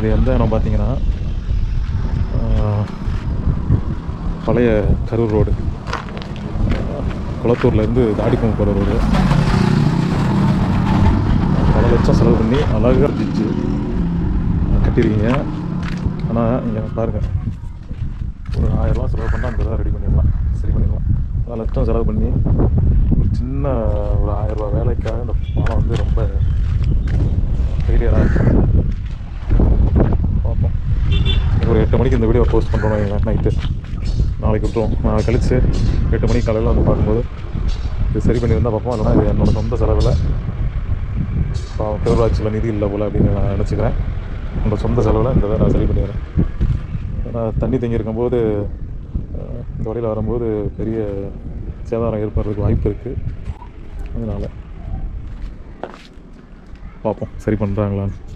இது எந்த இடம் பார்த்தீங்கன்னா பழைய கரூர் ரோடு, குளத்தூர்லேருந்து தாடிக்குளம் போகிற ரோடு. பல லட்சம் செலவு பண்ணி அழகாக இருந்துச்சு கட்டியிருக்கீங்க. ஆனால் இங்கே பாருங்கள், ஒரு 1000 ரூபா செலவு பண்ணால் அந்த இதாக ரெடி பண்ணிடலாம், சரி பண்ணிடலாம். பல லட்சம் செலவு பண்ணி ஒரு சின்ன ஒரு 1000 ரூபா வேலைக்காக இந்த பாலம் வந்து ரொம்ப ஃபெயிலியராக இருக்குது. பார்ப்போம். ஒரு 8 மணிக்கு இந்த வீடியோ போஸ்ட் பண்ணுறோம் நைட்டு. நாளைக்கு விட்டுருவோம். நாளை கழித்து 8 மணிக்கு காலையில் வந்து பார்க்கும்போது இது சரி பண்ணியிருந்தால் பார்ப்போம். இல்லைனா இது என்னோடய சொந்த செலவில், பேரூராட்சியில் நிதி இல்லை போல் அப்படின்னு நான் நினச்சிக்கிறேன். என்னோடய சொந்த செலவில் இந்த இதை நான் சரி பண்ணிடுறேன். ஏன்னா தண்ணி தேங்கி இருக்கும்போது இந்த வழியில் வரும்போது பெரிய சேதாரம் ஏற்படுறதுக்கு வாய்ப்பு இருக்குது. அதனால் பார்ப்போம் சரி பண்ணுறாங்களான்னு.